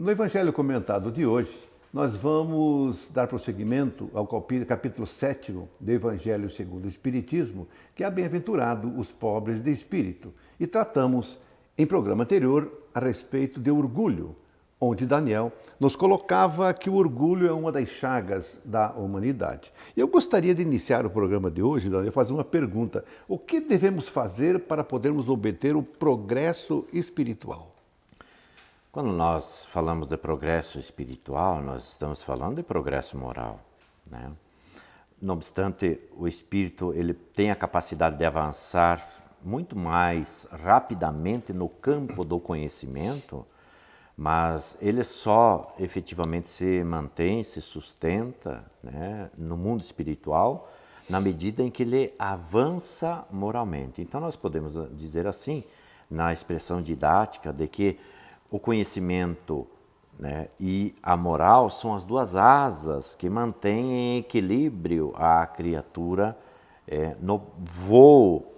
No Evangelho comentado de hoje, nós vamos dar prosseguimento ao capítulo 7 do Evangelho segundo o Espiritismo, que é bem-aventurado os pobres de espírito. E tratamos, em programa anterior, a respeito de orgulho, onde Daniel nos colocava que o orgulho é uma das chagas da humanidade. Eu gostaria de iniciar o programa de hoje, Daniel, fazendo uma pergunta. O que devemos fazer para podermos obter o progresso espiritual? Quando nós falamos de progresso espiritual, nós estamos falando de progresso moral, né? Não obstante, o espírito ele tem a capacidade de avançar muito mais rapidamente no campo do conhecimento, mas ele só efetivamente se mantém, se sustenta, né, no mundo espiritual na medida em que ele avança moralmente. Então nós podemos dizer assim, na expressão didática, de que o conhecimento, né, e a moral são as duas asas que mantêm em equilíbrio a criatura no voo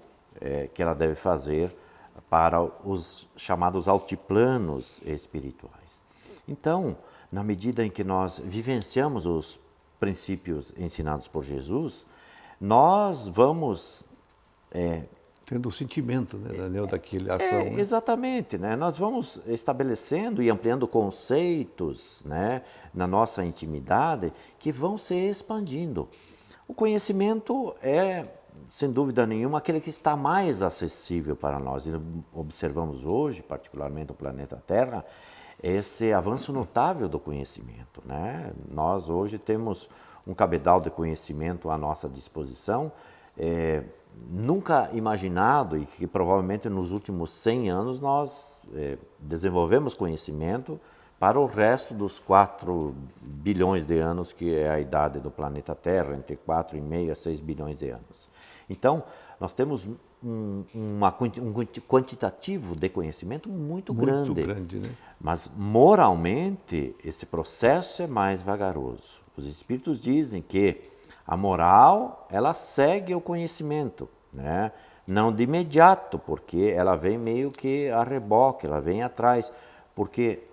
que ela deve fazer para os chamados altiplanos espirituais. Então, na medida em que nós vivenciamos os princípios ensinados por Jesus, nós vamos Tendo o sentimento, né, Daniel, daquela ação. Né? Exatamente, né? Nós vamos estabelecendo e ampliando conceitos, né, na nossa intimidade que vão se expandindo. O conhecimento é, sem dúvida nenhuma, aquele que está mais acessível para nós. E observamos hoje, particularmente no planeta Terra, esse avanço notável do conhecimento, né? Nós hoje temos um cabedal de conhecimento à nossa disposição, nunca imaginado, e que provavelmente nos últimos 100 anos nós desenvolvemos conhecimento para o resto dos 4 bilhões de anos, que é a idade do planeta Terra, entre 4,5 a 6 bilhões de anos. Então, nós temos um quantitativo de conhecimento muito grande. Muito grande, né? Mas, moralmente, esse processo é mais vagaroso. Os espíritos dizem que a moral, ela segue o conhecimento, né? Não de imediato, porque ela vem meio que a reboque, ela vem atrás. Porque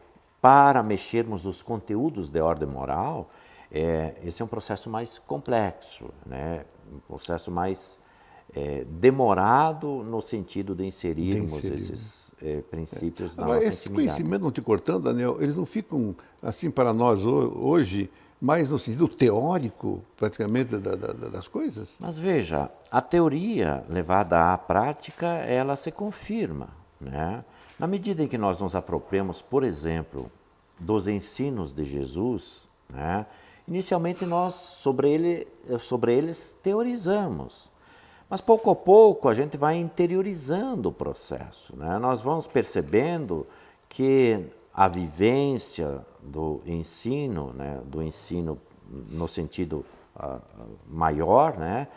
para mexermos nos conteúdos de ordem moral, esse é um processo mais complexo, né? Um processo mais demorado no sentido de inserirmos esses princípios na nossa intimidade. Esse conhecimento, não te cortando, Daniel, eles não ficam, assim, para nós hoje, mais no sentido teórico, praticamente, das coisas? Mas veja, a teoria levada à prática, ela se confirma, né? Na medida em que nós nos apropriamos, por exemplo, dos ensinos de Jesus, né, inicialmente nós sobre eles teorizamos. Mas pouco a pouco a gente vai interiorizando o processo, né? Nós vamos percebendo que a vivência do ensino, né, do ensino no sentido maior, né,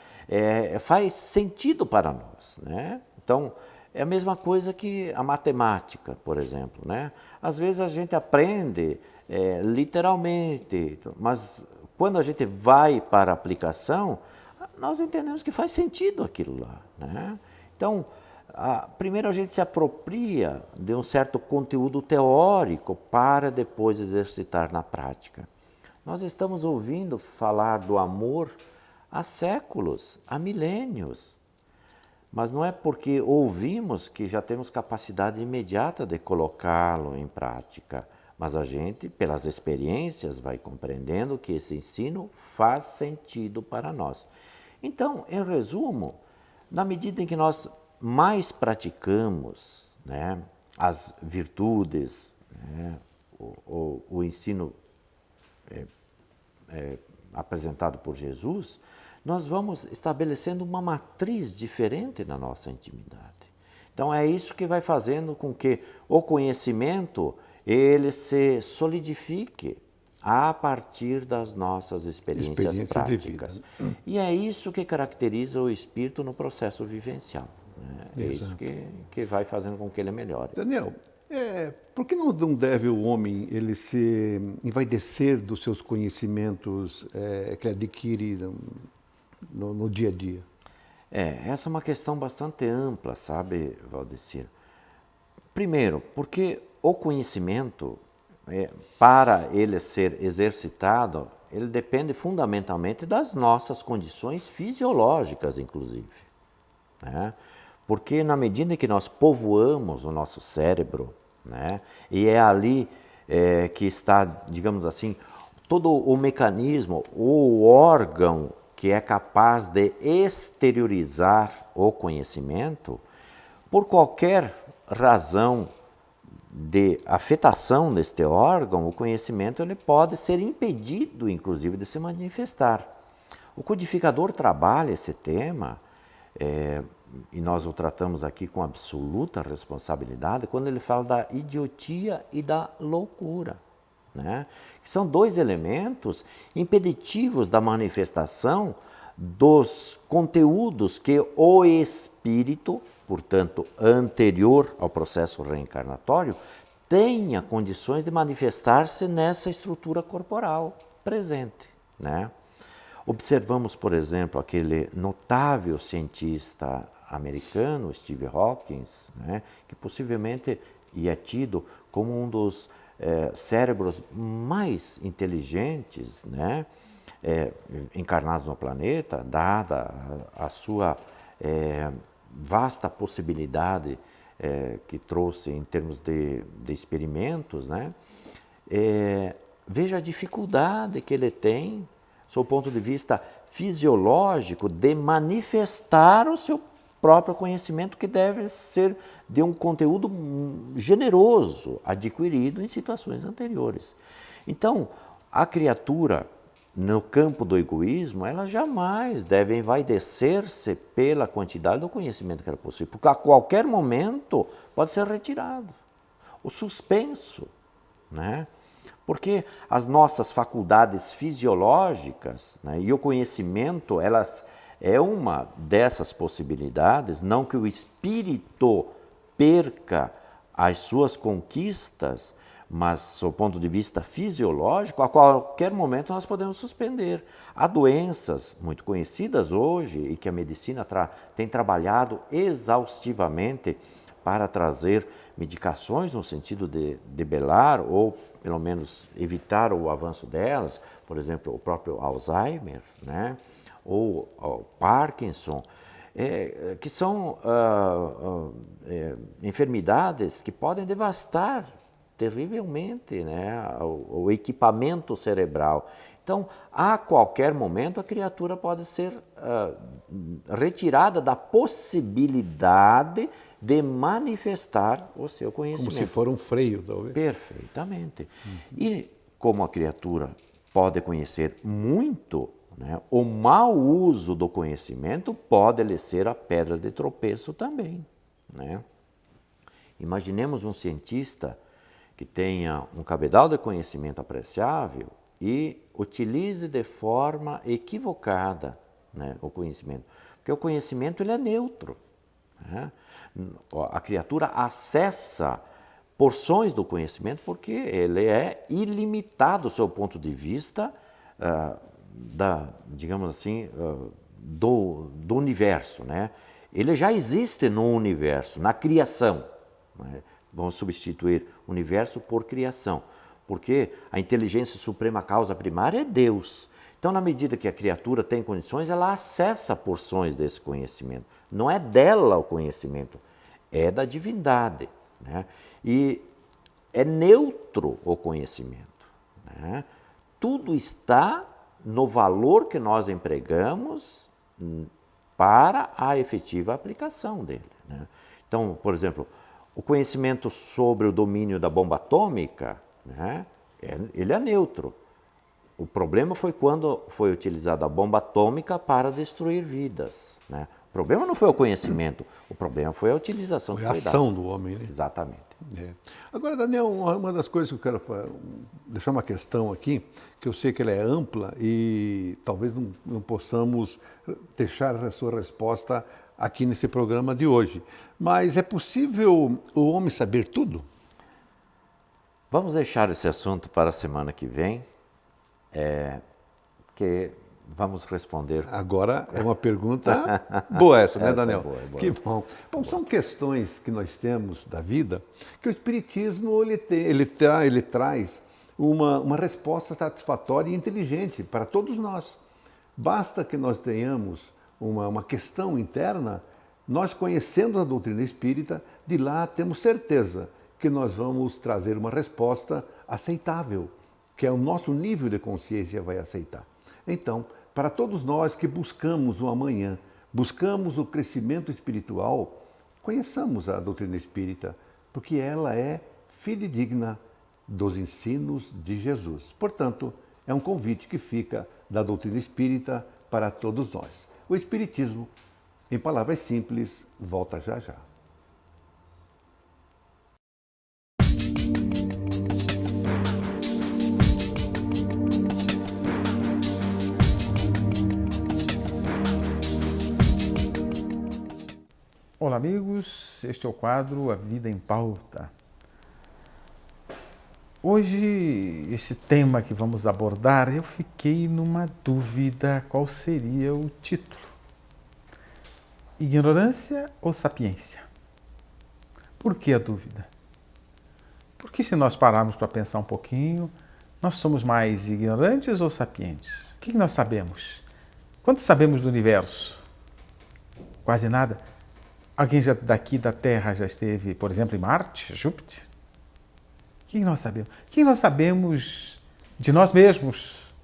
faz sentido para nós, né? Então, é a mesma coisa que a matemática, por exemplo, né? Às vezes a gente aprende literalmente, mas quando a gente vai para a aplicação, nós entendemos que faz sentido aquilo lá, né? Então, primeiro a gente se apropria de um certo conteúdo teórico para depois exercitar na prática. Nós estamos ouvindo falar do amor há séculos, há milênios. Mas não é porque ouvimos que já temos capacidade imediata de colocá-lo em prática. Mas a gente, pelas experiências, vai compreendendo que esse ensino faz sentido para nós. Então, em resumo, na medida em que nós mais praticamos, né, as virtudes, né, o ensino apresentado por Jesus, nós vamos estabelecendo uma matriz diferente na nossa intimidade. Então é isso que vai fazendo com que o conhecimento ele se solidifique a partir das nossas experiências práticas. E é isso que caracteriza o espírito no processo vivencial, né? É isso que vai fazendo com que ele melhore. Daniel, por que não deve o homem ele se envaidecer dos seus conhecimentos que adquire no dia a dia? Essa é uma questão bastante ampla, sabe, Valdecir? Primeiro, porque o conhecimento para ele ser exercitado, ele depende fundamentalmente das nossas condições fisiológicas, inclusive, né? Porque na medida em que nós povoamos o nosso cérebro, né, e é ali que está, digamos assim, todo o mecanismo, o órgão que é capaz de exteriorizar o conhecimento, por qualquer razão de afetação deste órgão, o conhecimento ele pode ser impedido, inclusive, de se manifestar. O codificador trabalha esse tema, e nós o tratamos aqui com absoluta responsabilidade, quando ele fala da idiotia e da loucura, né? Que são dois elementos impeditivos da manifestação dos conteúdos que o espírito, portanto, anterior ao processo reencarnatório, tenha condições de manifestar-se nessa estrutura corporal presente, né? Observamos, por exemplo, aquele notável cientista americano, Steve Hawking, né, que possivelmente é tido como um dos cérebros mais inteligentes, né, encarnados no planeta, dada a sua vasta possibilidade que trouxe em termos de experimentos, né? Veja a dificuldade que ele tem, sob o ponto de vista fisiológico, de manifestar o seu próprio conhecimento, que deve ser de um conteúdo generoso, adquirido em situações anteriores. Então, a criatura, no campo do egoísmo, ela jamais deve envaidecer-se pela quantidade do conhecimento que ela possui, porque a qualquer momento pode ser retirado, ou suspenso, né? Porque as nossas faculdades fisiológicas, né, e o conhecimento, elas é uma dessas possibilidades, não que o espírito perca as suas conquistas, mas, do ponto de vista fisiológico, a qualquer momento nós podemos suspender. Há doenças muito conhecidas hoje e que a medicina tem trabalhado exaustivamente para trazer medicações no sentido de debelar ou, pelo menos, evitar o avanço delas, por exemplo, o próprio Alzheimer, né? Ou o Parkinson, que são enfermidades que podem devastar terrivelmente, né, o equipamento cerebral. Então, a qualquer momento, a criatura pode ser retirada da possibilidade de manifestar o seu conhecimento. Como se for um freio, talvez. Perfeitamente. E como a criatura pode conhecer muito, né, o mau uso do conhecimento pode lhe ser a pedra de tropeço também, né? Imaginemos um cientista que tenha um cabedal de conhecimento apreciável e utilize de forma equivocada, né, o conhecimento. Porque o conhecimento ele é neutro, né? A criatura acessa porções do conhecimento porque ele é ilimitado do seu ponto de vista digamos assim, do universo, né? Ele já existe no universo, na criação, né? Vamos substituir universo por criação, porque a inteligência suprema causa primária é Deus. Então, na medida que a criatura tem condições, ela acessa porções desse conhecimento. Não é dela o conhecimento, é da divindade, né? E é neutro o conhecimento, né? Tudo está no valor que nós empregamos para a efetiva aplicação dele, né? Então, por exemplo, o conhecimento sobre o domínio da bomba atômica, né, ele é neutro. O problema foi quando foi utilizada a bomba atômica para destruir vidas, né? O problema não foi o conhecimento, o problema foi a utilização. Foi a ação do homem, né? Exatamente. Agora, Daniel, uma das coisas que eu quero deixar uma questão aqui, que eu sei que ela é ampla e talvez não possamos deixar a sua resposta aqui nesse programa de hoje. Mas é possível o homem saber tudo? Vamos deixar esse assunto para a semana que vem, que vamos responder. Agora é uma pergunta boa essa, né, Daniel? É boa. Que bom. Bom, são questões que nós temos da vida que o Espiritismo ele traz uma resposta satisfatória e inteligente para todos nós. Basta que nós tenhamos uma questão interna, nós conhecendo a doutrina espírita, de lá temos certeza que nós vamos trazer uma resposta aceitável, que é o nosso nível de consciência vai aceitar. Então, para todos nós que buscamos o amanhã, buscamos o crescimento espiritual, conheçamos a doutrina espírita, porque ela é fidedigna dos ensinos de Jesus. Portanto, é um convite que fica da doutrina espírita para todos nós. O Espiritismo, em palavras simples, volta já já. Olá amigos, este é o quadro A Vida em Pauta. Hoje, esse tema que vamos abordar, eu fiquei numa dúvida qual seria o título. Ignorância ou sapiência? Por que a dúvida? Porque se nós pararmos para pensar um pouquinho, nós somos mais ignorantes ou sapientes? O que nós sabemos? Quanto sabemos do universo? Quase nada. Alguém daqui da Terra já esteve, por exemplo, em Marte, Júpiter? O que nós sabemos? O que nós sabemos de nós mesmos?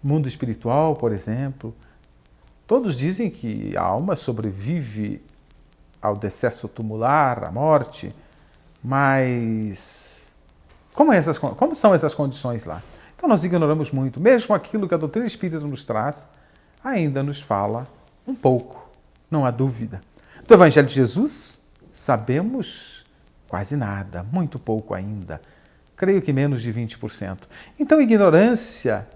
Mundo espiritual, por exemplo. Todos dizem que a alma sobrevive ao decesso tumular, à morte, mas como são essas condições lá? Então nós ignoramos muito. Mesmo aquilo que a doutrina espírita nos traz, ainda nos fala um pouco, não há dúvida. Do Evangelho de Jesus, sabemos quase nada, muito pouco ainda. Creio que menos de 20%. Então, ignorância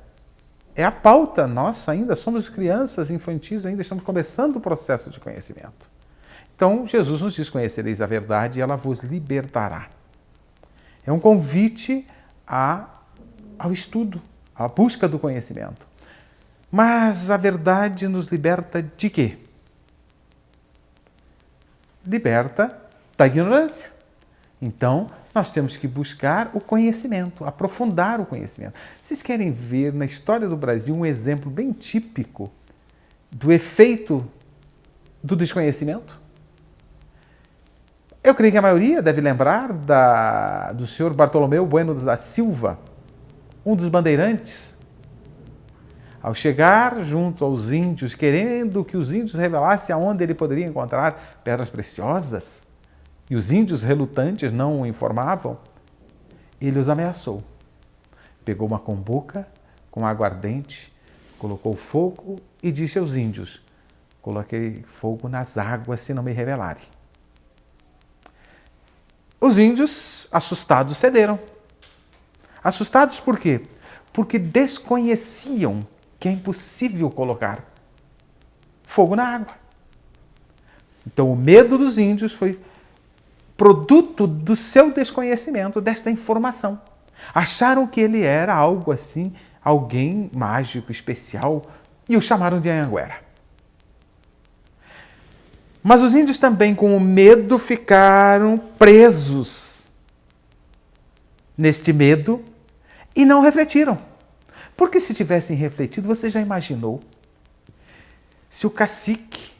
é a pauta nossa ainda. Somos crianças infantis, ainda estamos começando o processo de conhecimento. Então, Jesus nos diz, conhecereis a verdade e ela vos libertará. É um convite ao estudo, à busca do conhecimento. Mas a verdade nos liberta de quê? Liberta da ignorância. Então, nós temos que buscar o conhecimento, aprofundar o conhecimento. Vocês querem ver na história do Brasil um exemplo bem típico do efeito do desconhecimento? Eu creio que a maioria deve lembrar do senhor Bartolomeu Bueno da Silva, um dos bandeirantes. Ao chegar junto aos índios, querendo que os índios revelassem aonde ele poderia encontrar pedras preciosas, e os índios relutantes não o informavam, ele os ameaçou. Pegou uma cumbuca com aguardente, colocou fogo e disse aos índios, coloquei fogo nas águas se não me revelarem. Os índios, assustados, cederam. Assustados por quê? Porque desconheciam que é impossível colocar fogo na água. Então, o medo dos índios foi produto do seu desconhecimento desta informação. Acharam que ele era algo assim, alguém mágico, especial, e o chamaram de Anhanguera. Mas os índios também, com o medo, ficaram presos neste medo e não refletiram. Porque se tivessem refletido, você já imaginou se o cacique,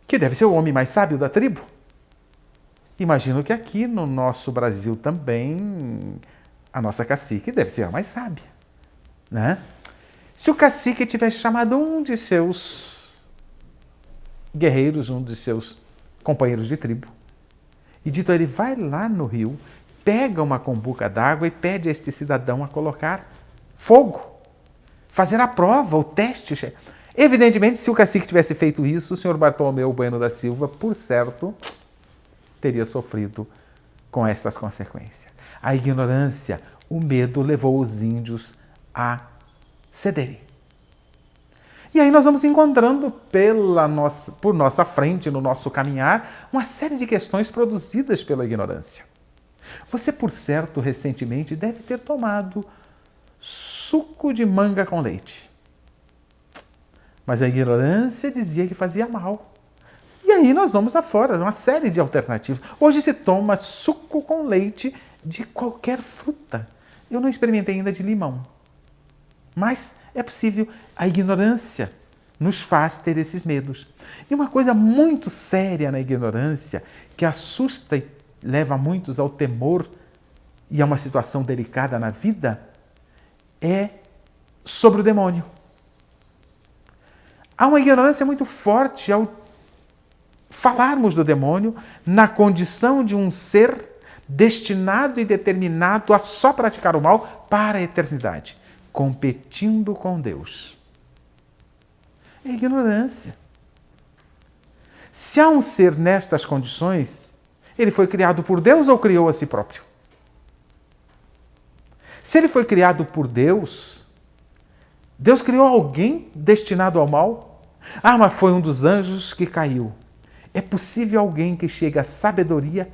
que deve ser o homem mais sábio da tribo, imagino que aqui no nosso Brasil também a nossa cacique deve ser a mais sábia, né? Se o cacique tivesse chamado um de seus guerreiros, um de seus companheiros de tribo, e dito a ele, vai lá no rio, pega uma cumbuca d'água e pede a este cidadão a colocar fogo, fazer a prova, o teste. Evidentemente, se o cacique tivesse feito isso, o senhor Bartolomeu Bueno da Silva, por certo, teria sofrido com estas consequências. A ignorância, o medo levou os índios a cederem. E aí nós vamos encontrando por nossa frente, no nosso caminhar, uma série de questões produzidas pela ignorância. Você, por certo, recentemente deve ter tomado suco de manga com leite. Mas a ignorância dizia que fazia mal. E aí nós vamos afora, uma série de alternativas. Hoje se toma suco com leite de qualquer fruta, Eu não experimentei ainda de limão. Mas é possível. A ignorância nos faz ter esses medos. E uma coisa muito séria na ignorância, que assusta e leva muitos ao temor e a uma situação delicada na vida, é sobre o demônio. Há uma ignorância muito forte ao falarmos do demônio na condição de um ser destinado e determinado a só praticar o mal para a eternidade, competindo com Deus. É ignorância. Se há um ser nestas condições, ele foi criado por Deus ou criou a si próprio? Se ele foi criado por Deus, Deus criou alguém destinado ao mal? Ah, mas foi um dos anjos que caiu. É possível alguém que chega à sabedoria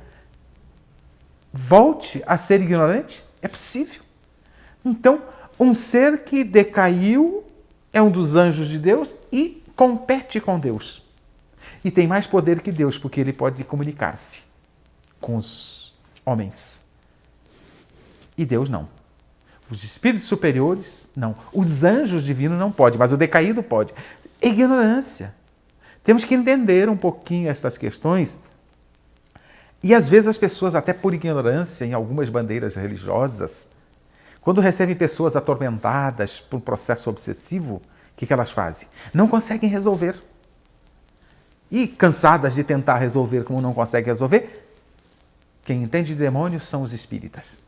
volte a ser ignorante? É possível. Então, um ser que decaiu é um dos anjos de Deus e compete com Deus. E tem mais poder que Deus, porque ele pode comunicar-se com os homens. E Deus não. Os espíritos superiores, não. Os anjos divinos não podem, mas o decaído pode. É ignorância. Temos que entender um pouquinho estas questões. E às vezes as pessoas, até por ignorância, em algumas bandeiras religiosas, quando recebem pessoas atormentadas por um processo obsessivo, o que elas fazem? Não conseguem resolver. E cansadas de tentar resolver como não conseguem resolver, quem entende de demônios são os espíritas.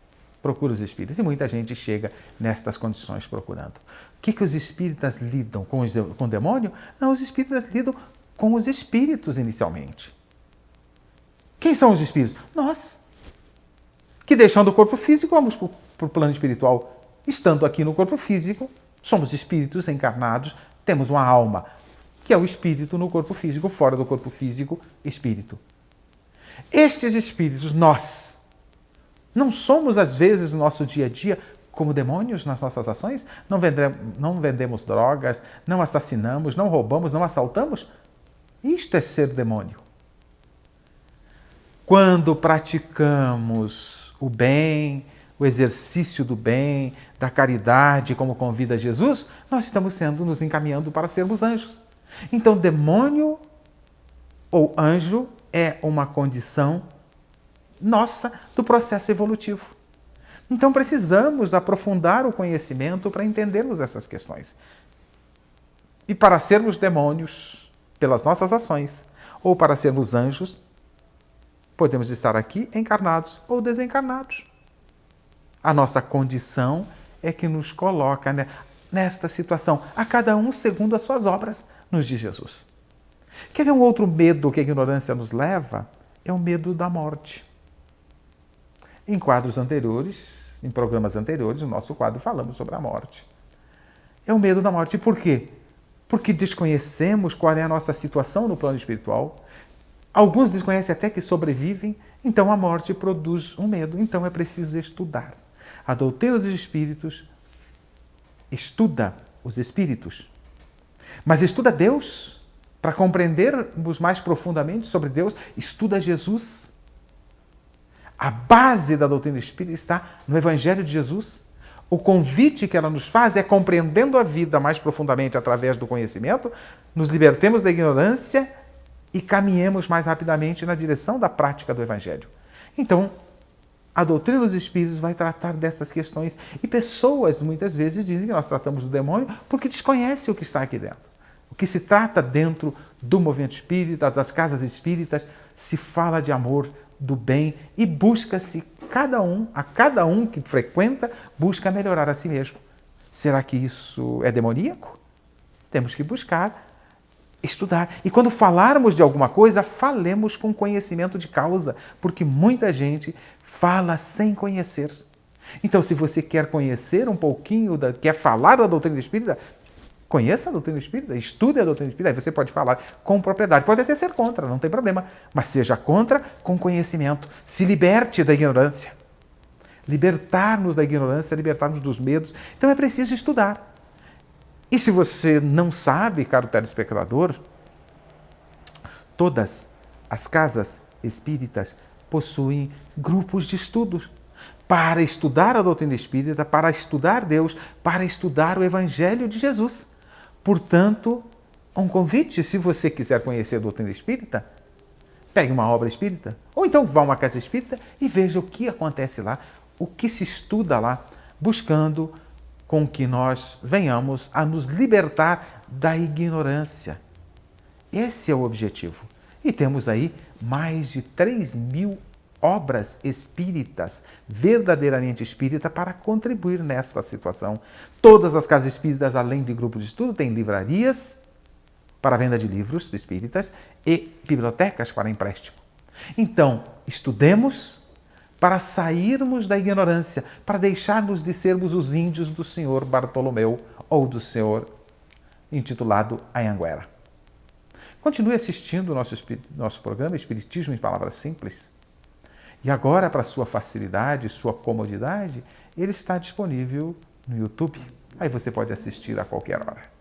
Procura os espíritas. E muita gente chega nestas condições procurando. O que os espíritas lidam com o demônio? Não, os espíritas lidam com os espíritos inicialmente. Quem são os espíritos? Nós. Que deixando o corpo físico, vamos para o plano espiritual. Estando aqui no corpo físico, somos espíritos encarnados, temos uma alma, que é o espírito no corpo físico, fora do corpo físico, espírito. Estes espíritos, nós, não somos, às vezes, no nosso dia a dia, como demônios nas nossas ações? Não vendemos drogas, não assassinamos, não roubamos, não assaltamos? Isto é ser demônio. Quando praticamos o bem, o exercício do bem, da caridade, como convida Jesus, nós estamos nos encaminhando para sermos anjos. Então, demônio ou anjo é uma condição nossa do processo evolutivo. Então, precisamos aprofundar o conhecimento para entendermos essas questões. E para sermos demônios pelas nossas ações, ou para sermos anjos, podemos estar aqui encarnados ou desencarnados. A nossa condição é que nos coloca nesta situação, a cada um segundo as suas obras, nos diz Jesus. Quer ver um outro medo que a ignorância nos leva? É o medo da morte. Em quadros anteriores, em programas anteriores, no nosso quadro falamos sobre a morte. É o medo da morte. Por quê? Porque desconhecemos qual é a nossa situação no plano espiritual. Alguns desconhecem até que sobrevivem, então a morte produz um medo. Então é preciso estudar. A doutrina dos espíritos estuda os espíritos, mas estuda Deus. Para compreendermos mais profundamente sobre Deus, estuda Jesus. A base da doutrina espírita está no Evangelho de Jesus. O convite que ela nos faz é, compreendendo a vida mais profundamente através do conhecimento, nos libertemos da ignorância e caminhemos mais rapidamente na direção da prática do Evangelho. Então, a doutrina dos espíritos vai tratar dessas questões. E pessoas, muitas vezes, dizem que nós tratamos do demônio porque desconhecem o que está aqui dentro. O que se trata dentro do movimento espírita, das casas espíritas, se fala de amor, do bem e busca-se a cada um que frequenta, busca melhorar a si mesmo. Será que isso é demoníaco? Temos que buscar, estudar. E quando falarmos de alguma coisa, falemos com conhecimento de causa, porque muita gente fala sem conhecer. Então, se você quer conhecer um pouquinho, quer falar da doutrina espírita, conheça a doutrina espírita, estude a doutrina espírita, aí você pode falar com propriedade. Pode até ser contra, não tem problema, mas seja contra com conhecimento. Se liberte da ignorância. Libertar-nos da ignorância, libertar-nos dos medos. Então é preciso estudar. E se você não sabe, caro telespectador, todas as casas espíritas possuem grupos de estudos. para estudar a doutrina espírita, para estudar Deus, para estudar o Evangelho de Jesus. Portanto, um convite, se você quiser conhecer a doutrina espírita, pegue uma obra espírita, ou então vá a uma casa espírita e veja o que acontece lá, o que se estuda lá, buscando com que nós venhamos a nos libertar da ignorância. Esse é o objetivo. E temos aí mais de 3.000 obras espíritas, verdadeiramente espírita, para contribuir nesta situação. Todas as casas espíritas, além de grupos de estudo, têm livrarias para venda de livros espíritas e bibliotecas para empréstimo. Então, estudemos para sairmos da ignorância, para deixarmos de sermos os índios do senhor Bartolomeu ou do senhor intitulado Anhanguera. Continue assistindo o nosso programa Espiritismo em Palavras Simples. E agora, para sua facilidade, sua comodidade, ele está disponível no YouTube. Aí você pode assistir a qualquer hora.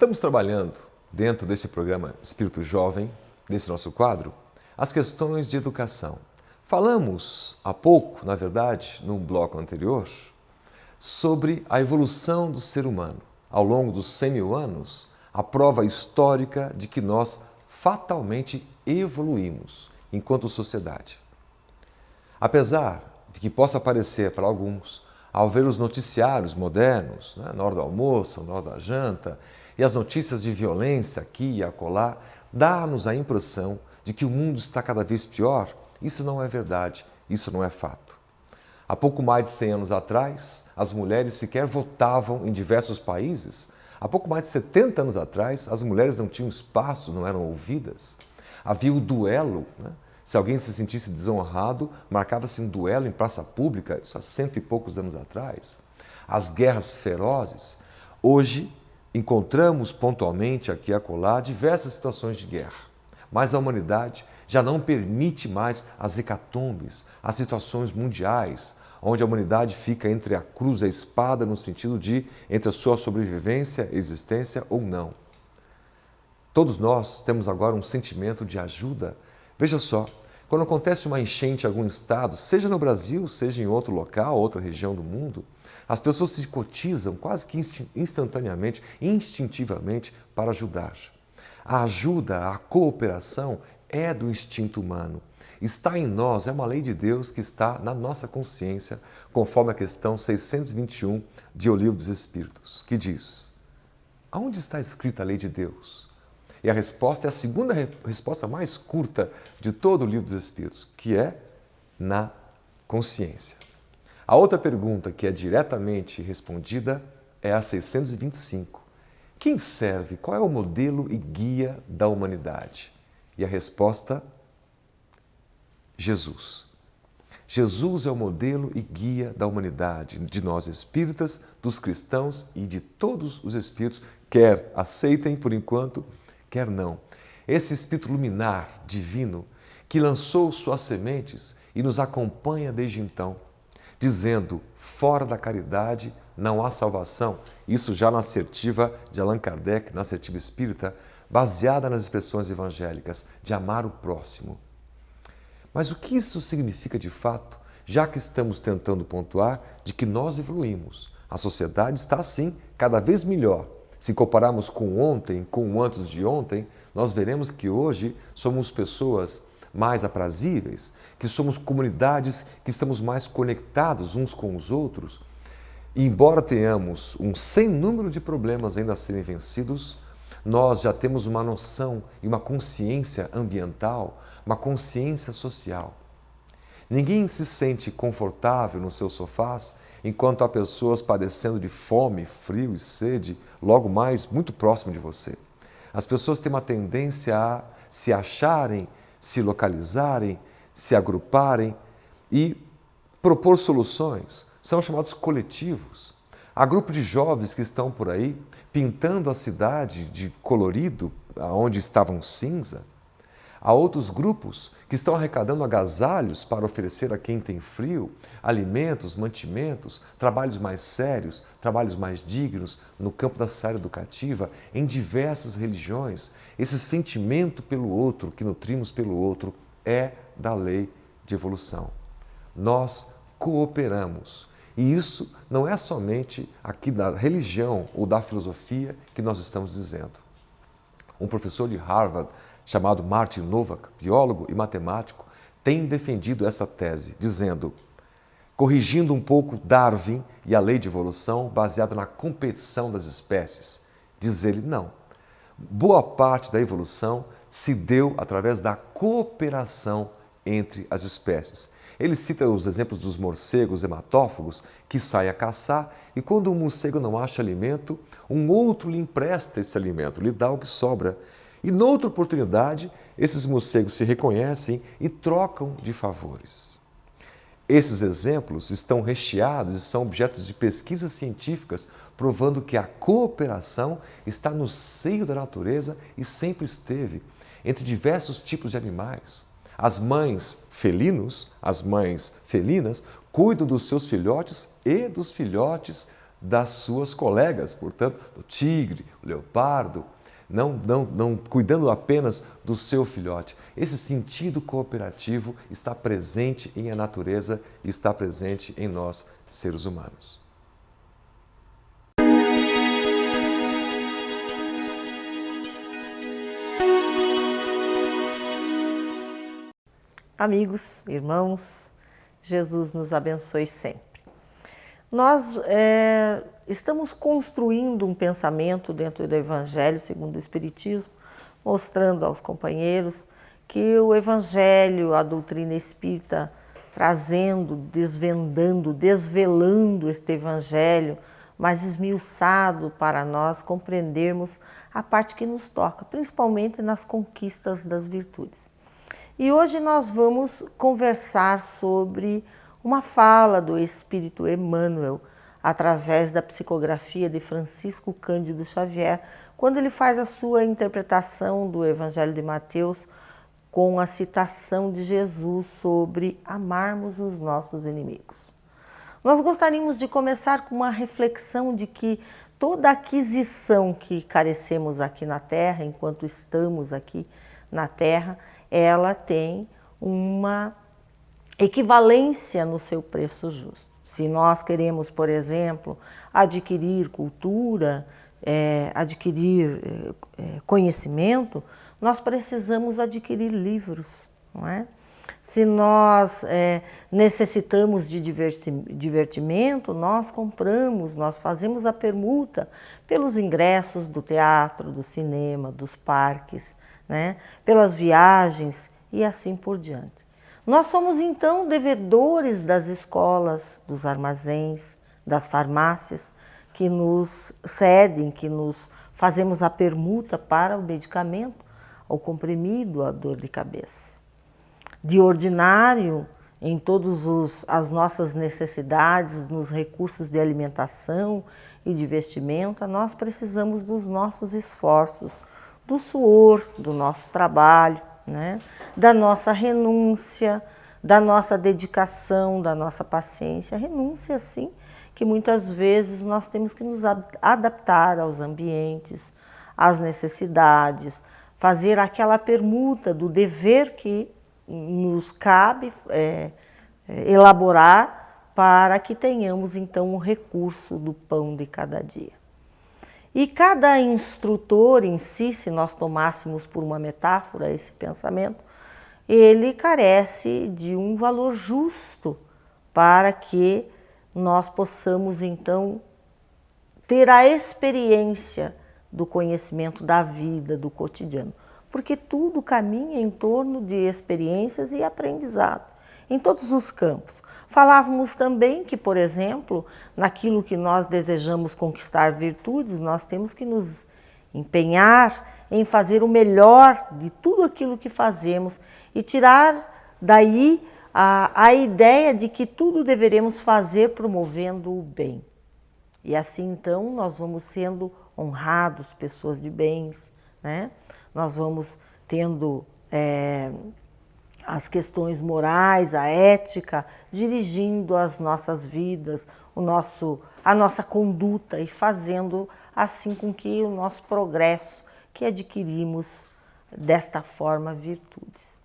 Estamos trabalhando, dentro deste programa Espírito Jovem, desse nosso quadro, as questões de educação. Falamos há pouco, na verdade, no bloco anterior, sobre a evolução do ser humano. Ao longo dos 100.000 anos, a prova histórica de que nós fatalmente evoluímos enquanto sociedade. Apesar de que possa parecer para alguns, ao ver os noticiários modernos, na hora do almoço, na hora da janta, e as notícias de violência aqui e acolá, dá-nos a impressão de que o mundo está cada vez pior. Isso não é verdade, isso não é fato. Há pouco mais de 100 anos atrás, as mulheres sequer votavam em diversos países. Há pouco mais de 70 anos atrás, as mulheres não tinham espaço, não eram ouvidas. Havia o duelo, Se alguém se sentisse desonrado, marcava-se um duelo em praça pública, isso há 100 e poucos anos atrás. As guerras ferozes. Hoje, encontramos pontualmente aqui e acolá diversas situações de guerra, mas a humanidade já não permite mais as hecatombes, as situações mundiais, onde a humanidade fica entre a cruz e a espada no sentido de entre a sua sobrevivência, existência ou não. Todos nós temos agora um sentimento de ajuda. Veja só, quando acontece uma enchente em algum estado, seja no Brasil, seja em outro local, outra região do mundo, as pessoas se cotizam quase que instantaneamente, instintivamente, para ajudar. A ajuda, a cooperação é do instinto humano. Está em nós, é uma lei de Deus que está na nossa consciência, conforme a questão 621 de O Livro dos Espíritos, que diz: aonde está escrita a lei de Deus? E a resposta é a segunda resposta mais curta de todo o Livro dos Espíritos, que é na consciência. A outra pergunta que é diretamente respondida é a 625. Quem serve? Qual é o modelo e guia da humanidade? E a resposta: Jesus. Jesus é o modelo e guia da humanidade, de nós espíritas, dos cristãos e de todos os espíritos, quer aceitem por enquanto, quer não. Esse espírito luminar, divino, que lançou suas sementes e nos acompanha desde então, dizendo: fora da caridade não há salvação. Isso já na assertiva de Allan Kardec, na assertiva espírita, baseada nas expressões evangélicas, de amar o próximo. Mas o que isso significa de fato, já que estamos tentando pontuar de que nós evoluímos? A sociedade está, sim, cada vez melhor. Se compararmos com ontem, com o antes de ontem, nós veremos que hoje somos pessoas mais aprazíveis, que somos comunidades que estamos mais conectados uns com os outros. E embora tenhamos um sem número de problemas ainda a serem vencidos, nós já temos uma noção e uma consciência ambiental, uma consciência social. Ninguém se sente confortável nos seus sofás enquanto há pessoas padecendo de fome, frio e sede, logo mais muito próximo de você. As pessoas têm uma tendência a se acharem, se localizarem, se agruparem e propor soluções. São chamados coletivos. Há grupos de jovens que estão por aí pintando a cidade de colorido, onde estavam cinza, Há outros grupos que estão arrecadando agasalhos para oferecer a quem tem frio, alimentos, mantimentos, trabalhos mais sérios, trabalhos mais dignos no campo da área educativa, em diversas religiões. Esse sentimento pelo outro, que nutrimos pelo outro, é da lei de evolução. Nós cooperamos. E isso não é somente aqui da religião ou da filosofia que nós estamos dizendo. Um professor de Harvard, chamado Martin Nowak, biólogo e matemático, tem defendido essa tese, dizendo, corrigindo um pouco Darwin e a lei de evolução baseada na competição das espécies, diz ele, não. Boa parte da evolução se deu através da cooperação entre as espécies. Ele cita os exemplos dos morcegos hematófagos que saem a caçar e quando um morcego não acha alimento, um outro lhe empresta esse alimento, lhe dá o que sobra. E noutra oportunidade, esses morcegos se reconhecem e trocam de favores. Esses exemplos estão recheados e são objetos de pesquisas científicas provando que a cooperação está no seio da natureza e sempre esteve entre diversos tipos de animais. As mães felinos, as mães felinas, cuidam dos seus filhotes e dos filhotes das suas colegas, portanto, do tigre, o leopardo, não cuidando apenas do seu filhote. Esse sentido cooperativo está presente em a natureza e está presente em nós, seres humanos. Amigos, irmãos, Jesus nos abençoe sempre. Nós estamos construindo um pensamento dentro do Evangelho segundo o Espiritismo, mostrando aos companheiros que o Evangelho, a doutrina espírita, trazendo, desvendando, desvelando este Evangelho, mais esmiuçado para nós compreendermos a parte que nos toca, principalmente nas conquistas das virtudes. E hoje nós vamos conversar sobre uma fala do Espírito Emmanuel, através da psicografia de Francisco Cândido Xavier, quando ele faz a sua interpretação do Evangelho de Mateus com a citação de Jesus sobre amarmos os nossos inimigos. Nós gostaríamos de começar com uma reflexão de que toda aquisição que carecemos aqui na Terra, enquanto estamos aqui na Terra, ela tem uma equivalência no seu preço justo. Se nós queremos, por exemplo, adquirir cultura, adquirir conhecimento, nós precisamos adquirir livros, não é? Se nós necessitamos de divertimento, nós compramos, nós fazemos a permuta pelos ingressos do teatro, do cinema, dos parques, né? Pelas viagens e assim por diante. Nós somos então devedores das escolas, dos armazéns, das farmácias que nos cedem, que nos fazemos a permuta para o medicamento, o comprimido, a dor de cabeça. De ordinário, em todas as nossas necessidades, nos recursos de alimentação e de vestimenta, nós precisamos dos nossos esforços, do suor, do nosso trabalho, né? Da nossa renúncia, da nossa dedicação, da nossa paciência. Renúncia, sim, que muitas vezes nós temos que nos adaptar aos ambientes, às necessidades, fazer aquela permuta do dever que nos cabe elaborar para que tenhamos então o recurso do pão de cada dia. E cada instrutor em si, se nós tomássemos por uma metáfora esse pensamento, ele carece de um valor justo para que nós possamos então ter a experiência do conhecimento da vida, do cotidiano. Porque tudo caminha em torno de experiências e aprendizado, em todos os campos. Falávamos também que, por exemplo, naquilo que nós desejamos conquistar virtudes, nós temos que nos empenhar em fazer o melhor de tudo aquilo que fazemos e tirar daí a ideia de que tudo deveremos fazer promovendo o bem. E assim, então, nós vamos sendo honrados, pessoas de bens, né? Nós vamos tendo as questões morais, a ética, dirigindo as nossas vidas, a nossa conduta e fazendo assim com que o nosso progresso, que adquirimos desta forma virtudes.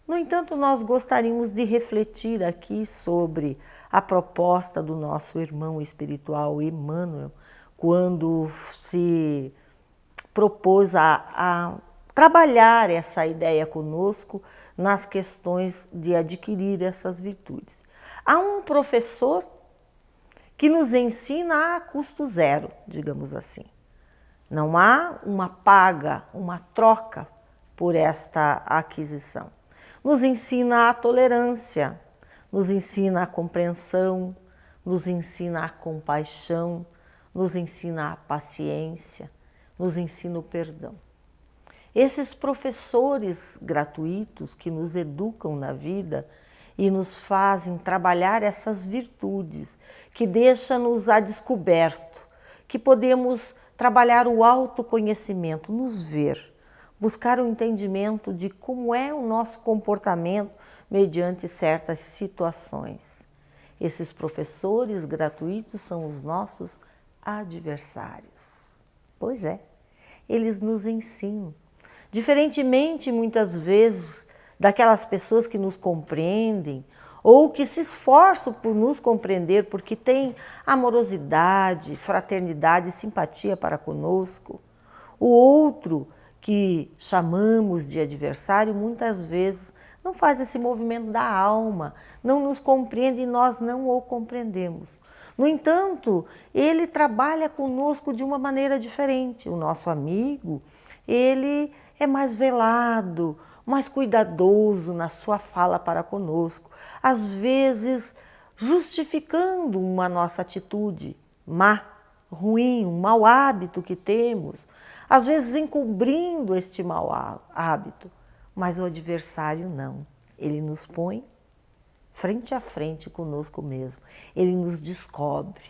No entanto, nós gostaríamos de refletir aqui sobre a proposta do nosso irmão espiritual Emmanuel, quando se propôs a trabalhar essa ideia conosco nas questões de adquirir essas virtudes. Há um professor que nos ensina a custo zero, digamos assim. Não há uma paga, uma troca por esta aquisição. Nos ensina a tolerância, nos ensina a compreensão, nos ensina a compaixão, nos ensina a paciência, nos ensina o perdão. Esses professores gratuitos que nos educam na vida e nos fazem trabalhar essas virtudes, que deixam-nos a descoberto, que podemos trabalhar o autoconhecimento, nos ver, buscar o entendimento de como é o nosso comportamento mediante certas situações. Esses professores gratuitos são os nossos adversários. Pois é, eles nos ensinam. Diferentemente, muitas vezes, daquelas pessoas que nos compreendem ou que se esforçam por nos compreender porque têm amorosidade, fraternidade e simpatia para conosco, o outro que chamamos de adversário muitas vezes não faz esse movimento da alma, não nos compreende e nós não o compreendemos. No entanto, ele trabalha conosco de uma maneira diferente. O nosso amigo, ele é mais velado, mais cuidadoso na sua fala para conosco, às vezes justificando uma nossa atitude má, ruim, um mau hábito que temos, às vezes encobrindo este mau hábito, mas o adversário não. Ele nos põe frente a frente conosco mesmo, ele nos descobre,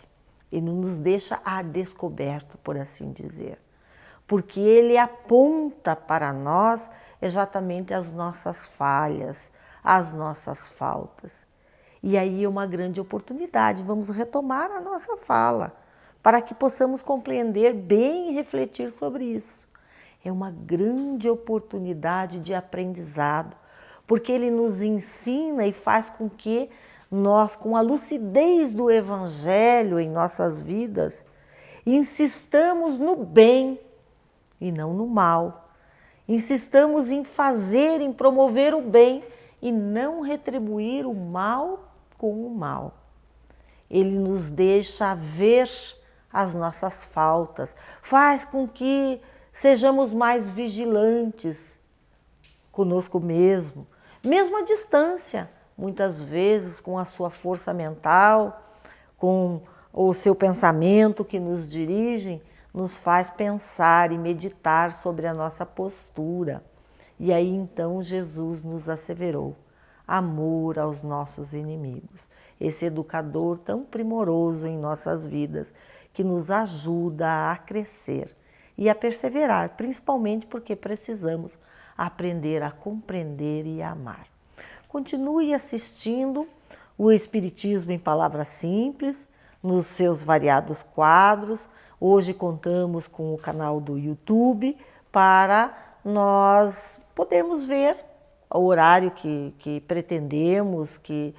ele nos deixa a descoberto, por assim dizer. Porque ele aponta para nós exatamente as nossas falhas, as nossas faltas. E aí é uma grande oportunidade, vamos retomar a nossa fala, para que possamos compreender bem e refletir sobre isso. É uma grande oportunidade de aprendizado, porque ele nos ensina e faz com que nós, com a lucidez do Evangelho em nossas vidas, insistamos no bem e não no mal. Insistamos em fazer, em promover o bem e não retribuir o mal com o mal. Ele nos deixa ver as nossas faltas, faz com que sejamos mais vigilantes conosco mesmo à distância, muitas vezes com a sua força mental, com o seu pensamento que nos dirige, nos faz pensar e meditar sobre a nossa postura. E aí então Jesus nos asseverou: amor aos nossos inimigos. Esse educador tão primoroso em nossas vidas, que nos ajuda a crescer e a perseverar, principalmente porque precisamos aprender a compreender e a amar. Continue assistindo o Espiritismo em Palavras Simples, nos seus variados quadros. Hoje contamos com o canal do YouTube para nós podermos ver o horário que pretendemos, que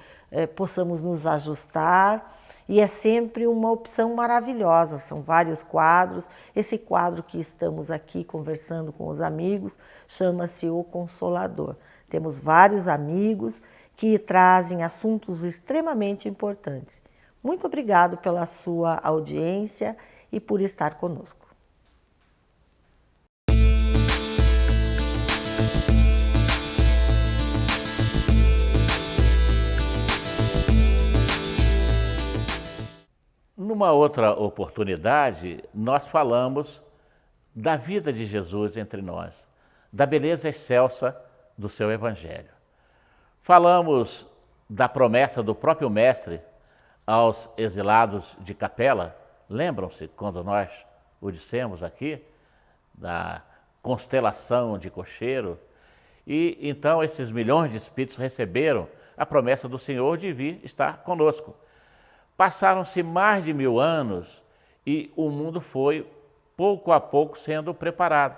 possamos nos ajustar. E é sempre uma opção maravilhosa, são vários quadros. Esse quadro que estamos aqui conversando com os amigos chama-se O Consolador. Temos vários amigos que trazem assuntos extremamente importantes. Muito obrigado pela sua audiência e por estar conosco. Numa outra oportunidade, nós falamos da vida de Jesus entre nós, da beleza excelsa do seu Evangelho. Falamos da promessa do próprio Mestre aos exilados de Capela. Lembram-se quando nós o dissemos aqui, da constelação de Cocheiro? E então esses milhões de espíritos receberam a promessa do Senhor de vir estar conosco. Passaram-se mais de 1000 anos e o mundo foi, pouco a pouco, sendo preparado,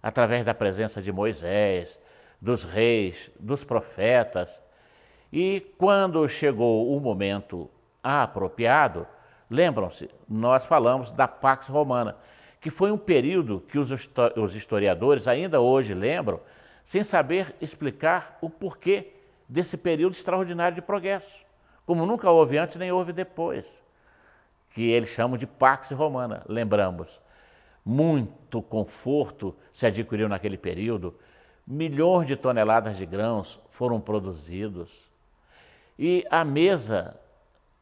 através da presença de Moisés, dos reis, dos profetas. E quando chegou o momento apropriado, lembram-se, nós falamos da Pax Romana, que foi um período que os historiadores ainda hoje lembram, sem saber explicar o porquê desse período extraordinário de progresso, como nunca houve antes nem houve depois, que eles chamam de Pax Romana. Lembramos, muito conforto se adquiriu naquele período, milhões de toneladas de grãos foram produzidos e a mesa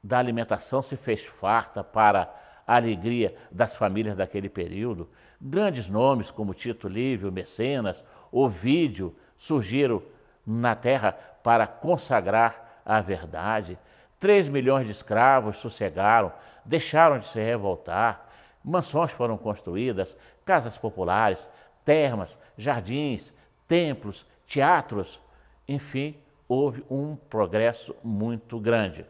da alimentação se fez farta para a alegria das famílias daquele período. Grandes nomes como Tito Livio, Mecenas, Ovídio surgiram na terra para consagrar a verdade. 3 milhões de escravos sossegaram, deixaram de se revoltar, mansões foram construídas, casas populares, termas, jardins, templos, teatros, enfim, houve um progresso muito grande,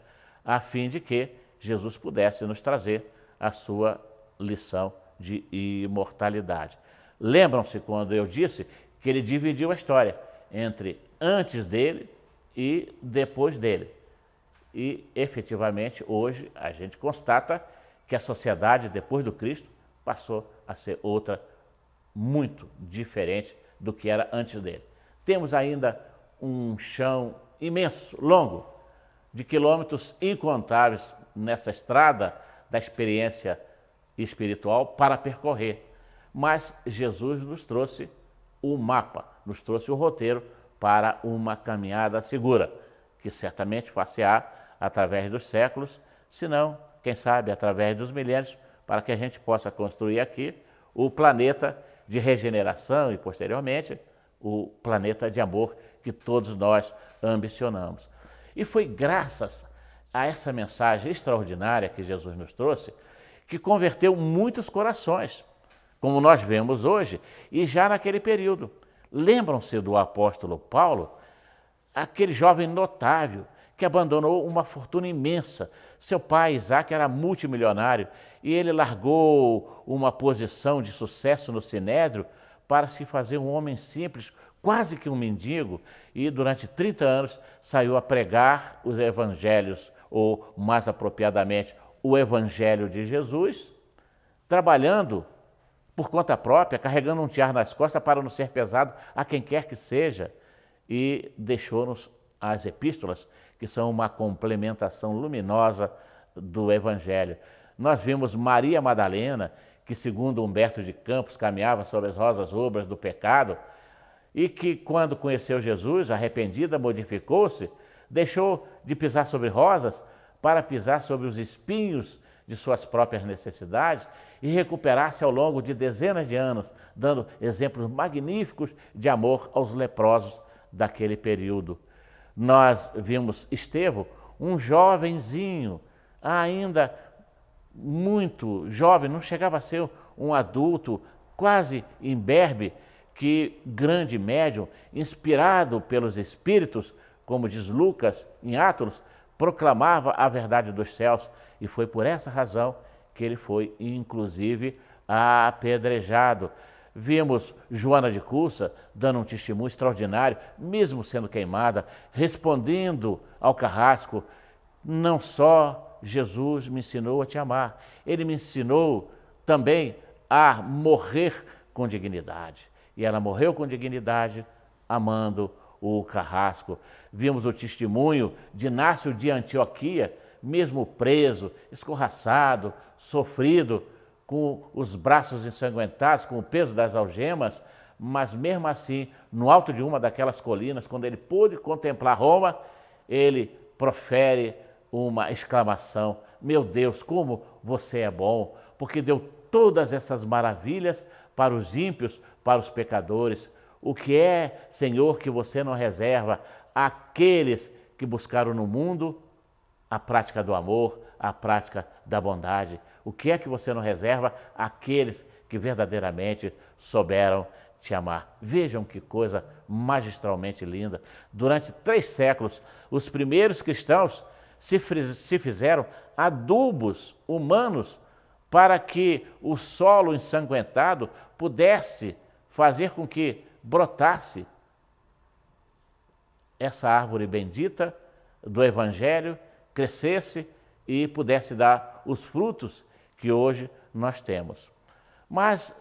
a fim de que Jesus pudesse nos trazer a sua lição de imortalidade. Lembram-se quando eu disse que ele dividiu a história entre antes dele e depois dele. E, efetivamente, hoje a gente constata que a sociedade, depois do Cristo, passou a ser outra muito diferente do que era antes dele. Temos ainda um chão imenso, longo, de quilômetros incontáveis nessa estrada da experiência espiritual para percorrer. Mas Jesus nos trouxe o mapa, nos trouxe o roteiro para uma caminhada segura, que certamente far-se-á através dos séculos, se não, quem sabe, através dos milênios, para que a gente possa construir aqui o planeta de regeneração e, posteriormente, o planeta de amor que todos nós ambicionamos. E foi graças a essa mensagem extraordinária que Jesus nos trouxe que converteu muitos corações, como nós vemos hoje e já naquele período. Lembram-se do apóstolo Paulo, aquele jovem notável que abandonou uma fortuna imensa. Seu pai, Isaac, era multimilionário e ele largou uma posição de sucesso no Sinédrio para se fazer um homem simples, quase que um mendigo, e durante 30 anos saiu a pregar os evangelhos, ou mais apropriadamente, o evangelho de Jesus, trabalhando por conta própria, carregando um tiar nas costas para não ser pesado a quem quer que seja, e deixou-nos as epístolas, que são uma complementação luminosa do evangelho. Nós vimos Maria Madalena, que segundo Humberto de Campos caminhava sobre as rosas rubras do pecado, e que quando conheceu Jesus, arrependida, modificou-se, deixou de pisar sobre rosas para pisar sobre os espinhos de suas próprias necessidades e recuperar-se ao longo de dezenas de anos, dando exemplos magníficos de amor aos leprosos daquele período. Nós vimos Estevão, um jovenzinho, ainda muito jovem, não chegava a ser um adulto, quase imberbe, que grande médium, inspirado pelos espíritos, como diz Lucas em Atos, proclamava a verdade dos céus, e foi por essa razão que ele foi, inclusive, apedrejado. Vimos Joana de Cussa dando um testemunho extraordinário, mesmo sendo queimada, respondendo ao carrasco: não só Jesus me ensinou a te amar, ele me ensinou também a morrer com dignidade. E ela morreu com dignidade, amando o carrasco. Vimos o testemunho de Inácio de Antioquia, mesmo preso, escorraçado, sofrido, com os braços ensanguentados, com o peso das algemas, mas mesmo assim, no alto de uma daquelas colinas, quando ele pôde contemplar Roma, ele profere uma exclamação: meu Deus, como você é bom, porque deu todas essas maravilhas para os ímpios, para os pecadores. O que é, Senhor, que você não reserva àqueles que buscaram no mundo a prática do amor, a prática da bondade? O que é que você não reserva àqueles que verdadeiramente souberam te amar. Vejam que coisa magistralmente linda. Durante 3 séculos, os primeiros cristãos se fizeram adubos humanos para que o solo ensanguentado pudesse fazer com que brotasse essa árvore bendita do Evangelho, crescesse e pudesse dar os frutos que hoje nós temos. Mas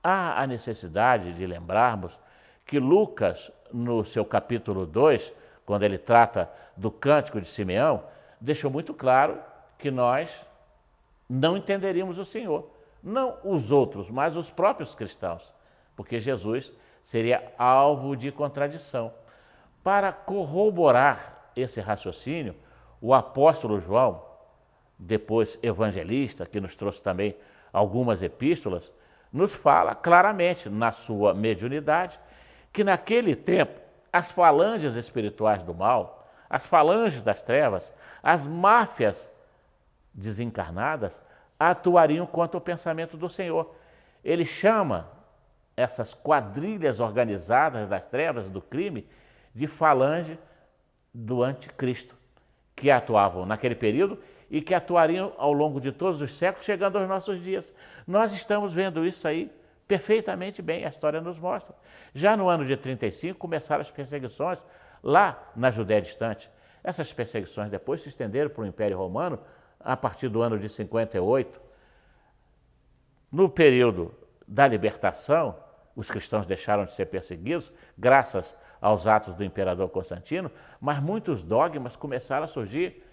há a necessidade de lembrarmos que Lucas, no seu capítulo 2, quando ele trata do Cântico de Simeão, deixou muito claro que nós não entenderíamos o Senhor. Não os outros, mas os próprios cristãos, porque Jesus seria alvo de contradição. Para corroborar esse raciocínio, o apóstolo João, depois evangelista, que nos trouxe também algumas epístolas, nos fala claramente, na sua mediunidade, que naquele tempo as falanges espirituais do mal, as falanges das trevas, as máfias desencarnadas atuariam contra o pensamento do Senhor. Ele chama essas quadrilhas organizadas das trevas, do crime, de falange do anticristo, que atuavam naquele período e que atuariam ao longo de todos os séculos, chegando aos nossos dias. Nós estamos vendo isso aí perfeitamente bem, a história nos mostra. Já no ano de 35 começaram as perseguições lá na Judéia distante. Essas perseguições depois se estenderam para o Império Romano a partir do ano de 58. No período da libertação, os cristãos deixaram de ser perseguidos, graças aos atos do imperador Constantino, mas muitos dogmas começaram a surgir,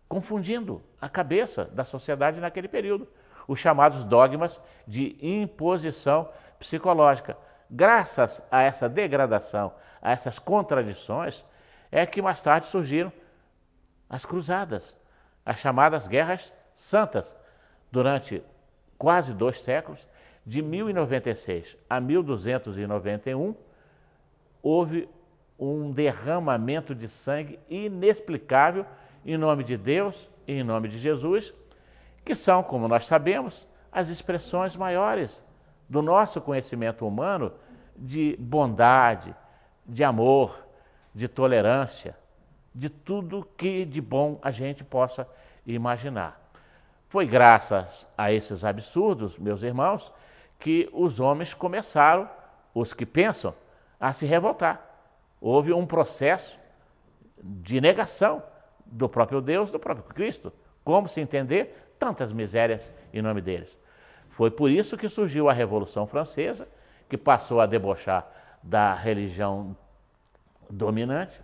confundindo a cabeça da sociedade naquele período. Os chamados dogmas de imposição psicológica. Graças a essa degradação, a essas contradições, é que mais tarde surgiram as cruzadas, as chamadas guerras santas. Durante quase 2 séculos, de 1096 a 1291, houve um derramamento de sangue inexplicável em nome de Deus e em nome de Jesus, que são, como nós sabemos, as expressões maiores do nosso conhecimento humano de bondade, de amor, de tolerância, de tudo que de bom a gente possa imaginar. Foi graças a esses absurdos, meus irmãos, que os homens começaram, os que pensam, a se revoltar. Houve um processo de negação do próprio Deus, do próprio Cristo. Como se entender tantas misérias em nome deles? Foi por isso que surgiu a Revolução Francesa, que passou a debochar da religião dominante,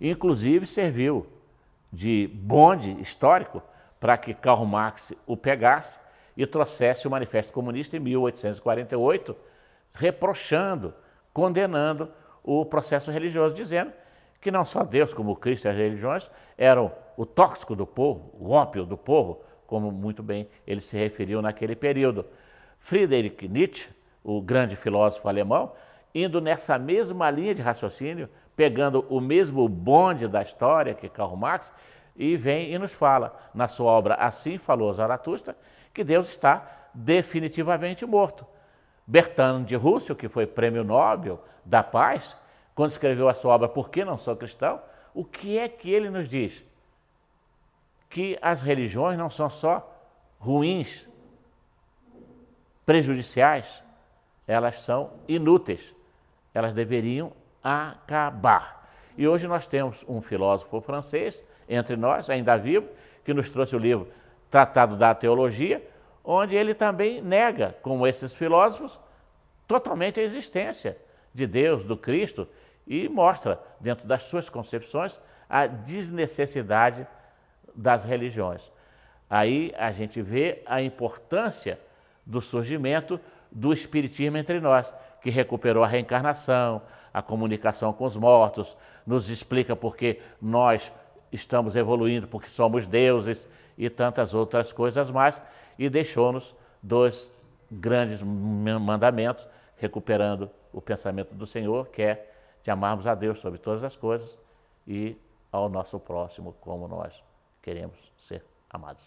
inclusive serviu de bonde histórico para que Karl Marx o pegasse e trouxesse o Manifesto Comunista em 1848, reprochando, condenando o processo religioso, dizendo que não só Deus, como Cristo e as religiões, eram o tóxico do povo, o ópio do povo, como muito bem ele se referiu naquele período. Friedrich Nietzsche, o grande filósofo alemão, indo nessa mesma linha de raciocínio, pegando o mesmo bonde da história que Karl Marx, e vem e nos fala, na sua obra Assim Falou Zaratustra, que Deus está definitivamente morto. Bertrand de Russell, que foi prêmio Nobel da Paz, quando escreveu a sua obra Por que Não Sou Cristão, o que é que ele nos diz? Que as religiões não são só ruins, prejudiciais, elas são inúteis, elas deveriam acabar. E hoje nós temos um filósofo francês, entre nós, ainda vivo, que nos trouxe o livro Tratado da Teologia, onde ele também nega, como esses filósofos, totalmente a existência de Deus, do Cristo, e mostra, dentro das suas concepções, a desnecessidade das religiões. Aí a gente vê a importância do surgimento do Espiritismo entre nós, que recuperou a reencarnação, a comunicação com os mortos, nos explica por que nós estamos evoluindo, porque somos deuses e tantas outras coisas mais, e deixou-nos 2 grandes mandamentos, recuperando o pensamento do Senhor, que é de amarmos a Deus sobre todas as coisas e ao nosso próximo como nós queremos ser amados.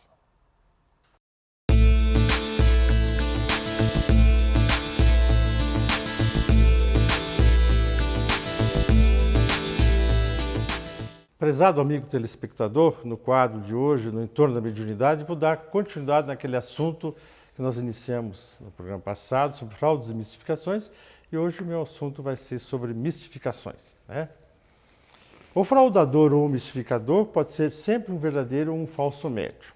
Prezado amigo telespectador, no quadro de hoje, no entorno da mediunidade, vou dar continuidade naquele assunto que nós iniciamos no programa passado, sobre fraudes e mistificações, e hoje o meu assunto vai ser sobre mistificações, né? O fraudador ou mistificador pode ser sempre um verdadeiro ou um falso médium.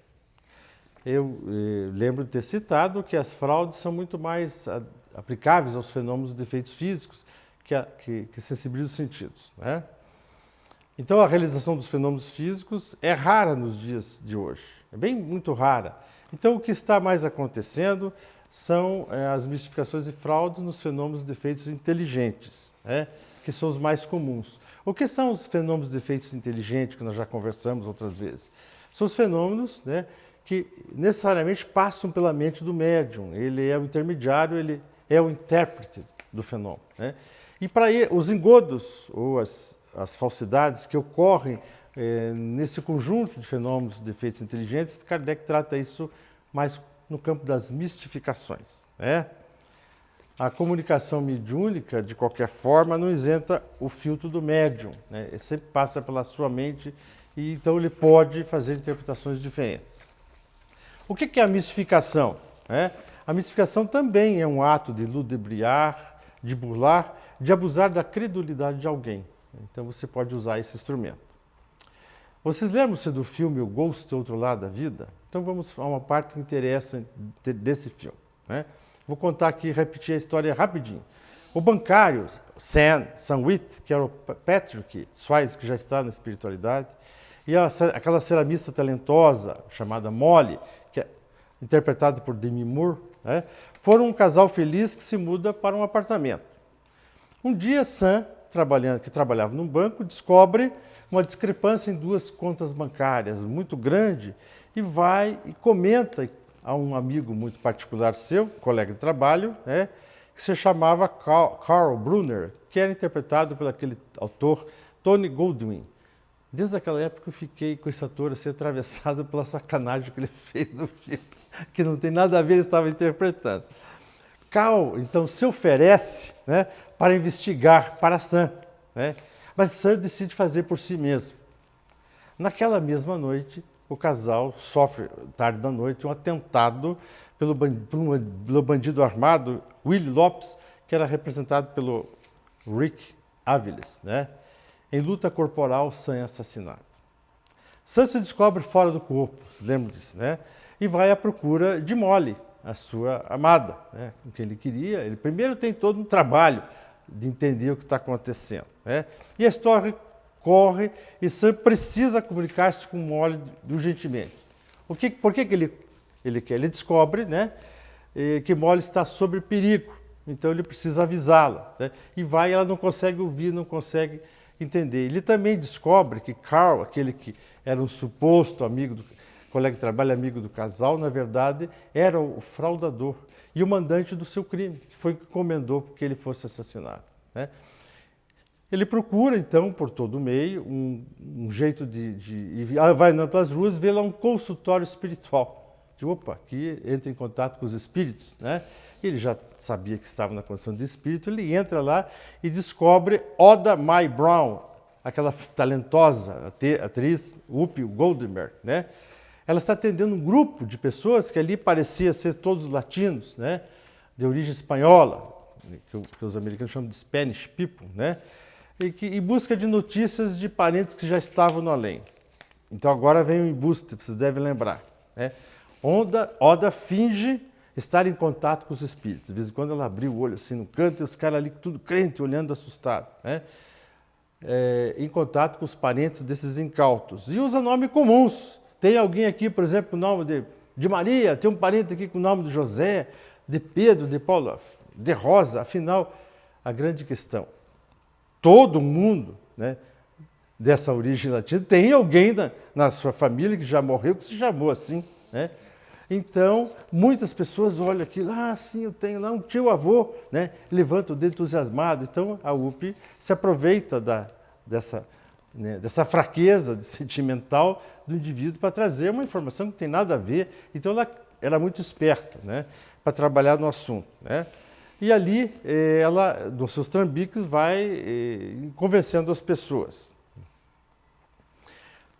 Eu lembro de ter citado que as fraudes são muito mais aplicáveis aos fenômenos de defeitos físicos que sensibilizam os sentidos, né? Então, a realização dos fenômenos físicos é rara nos dias de hoje, é bem muito rara. Então, o que está mais acontecendo são as mistificações e fraudes nos fenômenos de defeitos inteligentes, né, que são os mais comuns. O que são os fenômenos de defeitos inteligentes, que nós já conversamos outras vezes? São os fenômenos, né, que necessariamente passam pela mente do médium. Ele é o intermediário, ele é o intérprete do fenômeno, né? E para os engodos ou as falsidades que ocorrem nesse conjunto de fenômenos de defeitos inteligentes, Kardec trata isso mais no campo das mistificações, né? A comunicação mediúnica, de qualquer forma, não isenta o filtro do médium, né? Ele sempre passa pela sua mente e então ele pode fazer interpretações diferentes. O que é a mistificação, né? A mistificação também é um ato de ludibriar, de burlar, de abusar da credulidade de alguém. Então você pode usar esse instrumento. Vocês lembram-se do filme O Ghost, Outro Lado da Vida? Então vamos a uma parte que interessa desse filme, né? Vou contar aqui, repetir a história rapidinho. O bancário Sam Witt, que era o Patrick Swayze, que já está na espiritualidade, e aquela ceramista talentosa chamada Molly, que é interpretada por Demi Moore, né, foram um casal feliz que se muda para um apartamento. Um dia, Sam, que trabalhava num banco, descobre uma discrepância em duas contas bancárias muito grande e vai e comenta a um amigo muito particular seu, colega de trabalho, né, que se chamava Carl Brunner, que era interpretado por aquele autor Tony Goldwyn. Desde aquela época eu fiquei com esse ator assim, atravessado pela sacanagem que ele fez no filme, que não tem nada a ver, ele estava interpretando. Carl, então, se oferece, né, para investigar para Sam, né? Mas Sam decide fazer por si mesmo. Naquela mesma noite, o casal sofre, tarde da noite, um atentado pelo bandido armado Willie Lopes, que era representado pelo Rick Aviles, né? Em luta corporal, Sam é assassinado. Sam se descobre fora do corpo, se lembra disso, né? E vai à procura de Molly, a sua amada, né? Com quem ele queria. Ele primeiro tem todo um trabalho de entender o que está acontecendo, né? E a história corre e Sam precisa comunicar-se com Molly urgentemente. Por que ele quer? Ele descobre, né, que Molly está sob perigo, então ele precisa avisá-la, né? E ela não consegue ouvir, não consegue entender. Ele também descobre que Carl, aquele que era um suposto colega de trabalho, amigo do casal, na verdade era o fraudador e o mandante do seu crime, que foi o que encomendou que ele fosse assassinado, né? Ele procura, então, por todo o meio, um jeito vai andando pelas ruas, vê lá um consultório espiritual. Opa, aqui entra em contato com os espíritos, né? Ele já sabia que estava na condição de espírito, ele entra lá e descobre Oda Mae Brown, aquela talentosa atriz, Whoopi Goldberg, né? Ela está atendendo um grupo de pessoas que ali parecia ser todos latinos, né? De origem espanhola, que os americanos chamam de Spanish people, né? E busca de notícias de parentes que já estavam no além. Então agora vem o embuste, vocês devem lembrar, né? Oda finge estar em contato com os espíritos. De vez em quando ela abriu o olho assim no canto e os caras ali tudo crente, olhando assustado, né? Em contato com os parentes desses incautos. E usa nomes comuns. Tem alguém aqui, por exemplo, com o nome de Maria, tem um parente aqui com o nome de José, de Pedro, de Paulo, de Rosa. Afinal, a grande questão, todo mundo, né, dessa origem latina tem alguém na sua família que já morreu, que se chamou assim, né? Então, muitas pessoas olham aquilo, sim, eu tenho lá um tio-avô, né? Levanta o dedo entusiasmado. Então, a UPI se aproveita dessa fraqueza sentimental do indivíduo para trazer uma informação que não tem nada a ver. Então, ela era muito esperta, né, para trabalhar no assunto, né? E ali, ela, nos seus trambiques, vai convencendo as pessoas.